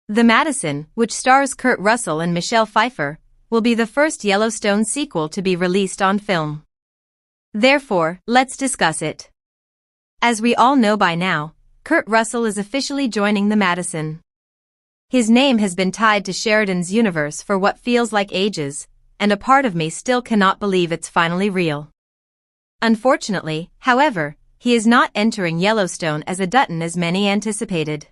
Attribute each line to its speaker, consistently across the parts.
Speaker 1: The Madison, which stars Kurt Russell and Michelle Pfeiffer, will be the first Yellowstone sequel to be released on film. Therefore, let's discuss it. As we all know by now, Kurt Russell is officially joining the Madison. His name has been tied to Sheridan's universe for what feels like ages, and a part of me still cannot believe it's finally real. Unfortunately, however, he is not entering Yellowstone as a Dutton as many anticipated.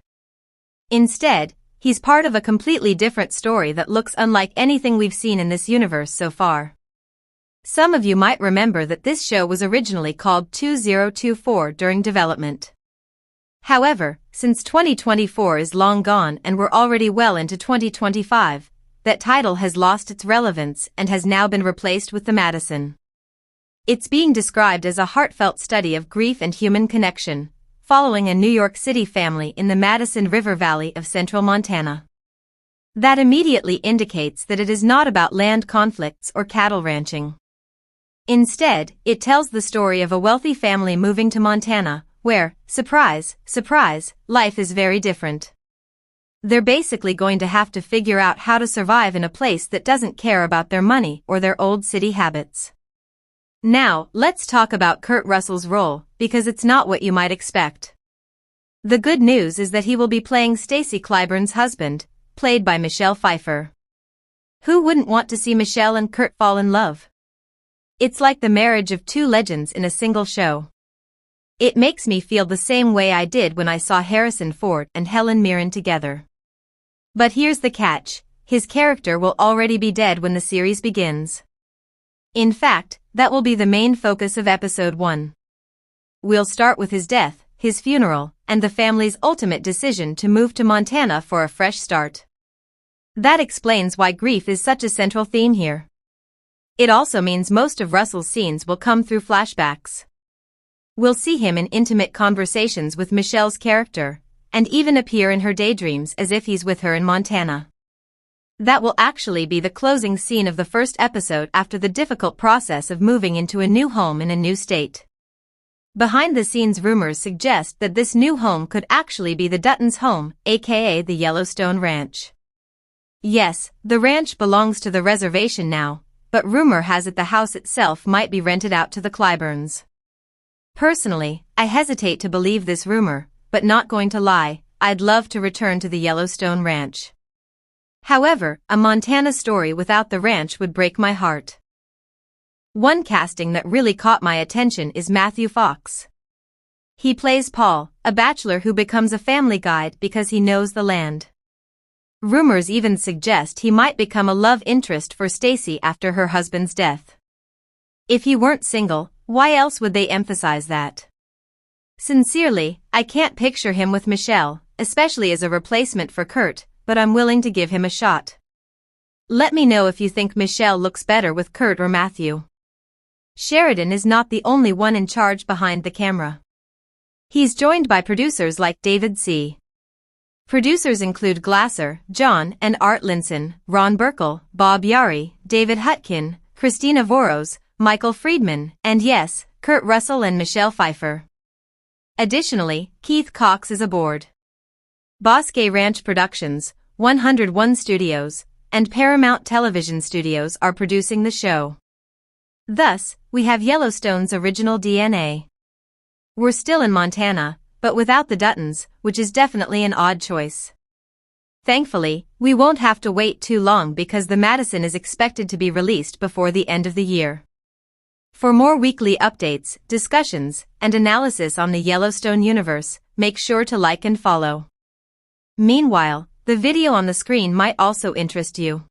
Speaker 1: Instead, he's part of a completely different story that looks unlike anything we've seen in this universe so far. Some of you might remember that this show was originally called 2024 during development. However, since 2024 is long gone and we're already well into 2025, that title has lost its relevance and has now been replaced with The Madison. It's being described as a heartfelt study of grief and human connection, following a New York City family in the Madison River Valley of central Montana. That immediately indicates that it is not about land conflicts or cattle ranching. Instead, it tells the story of a wealthy family moving to Montana, where, surprise, surprise, life is very different. They're basically going to have to figure out how to survive in a place that doesn't care about their money or their old city habits. Now, let's talk about Kurt Russell's role, because it's not what you might expect. The good news is that he will be playing Stacy Clyburn's husband, played by Michelle Pfeiffer. Who wouldn't want to see Michelle and Kurt fall in love? It's like the marriage of two legends in a single show. It makes me feel the same way I did when I saw Harrison Ford and Helen Mirren together. But here's the catch, his character will already be dead when the series begins. In fact, that will be the main focus of episode 1. We'll start with his death, his funeral, and the family's ultimate decision to move to Montana for a fresh start. That explains why grief is such a central theme here. It also means most of Russell's scenes will come through flashbacks. We'll see him in intimate conversations with Michelle's character, and even appear in her daydreams as if he's with her in Montana. That will actually be the closing scene of the first episode after the difficult process of moving into a new home in a new state. Behind-the-scenes rumors suggest that this new home could actually be the Duttons' home, aka the Yellowstone Ranch. Yes, the ranch belongs to the reservation now, but rumor has it the house itself might be rented out to the Clyburns. Personally, I hesitate to believe this rumor, but not going to lie, I'd love to return to the Yellowstone Ranch. However, a Montana story without the ranch would break my heart. One casting that really caught my attention is Matthew Fox. He plays Paul, a bachelor who becomes a family guide because he knows the land. Rumors even suggest he might become a love interest for Stacy after her husband's death. If he weren't single, why else would they emphasize that? Sincerely, I can't picture him with Michelle, especially as a replacement for Kurt, but I'm willing to give him a shot. Let me know if you think Michelle looks better with Kurt or Matthew. Sheridan is not the only one in charge behind the camera. He's joined by producers like David C. Producers include Glasser, John and Art Linson, Ron Burkle, Bob Yari, David Hutkin, Christina Voros, Michael Friedman, and yes, Kurt Russell and Michelle Pfeiffer. Additionally, Keith Cox is aboard. Bosque Ranch Productions, 101 Studios, and Paramount Television Studios are producing the show. Thus, we have Yellowstone's original DNA. We're still in Montana, but without the Duttons, which is definitely an odd choice. Thankfully, we won't have to wait too long because the Madison is expected to be released before the end of the year. For more weekly updates, discussions, and analysis on the Yellowstone universe, make sure to like and follow. Meanwhile, the video on the screen might also interest you.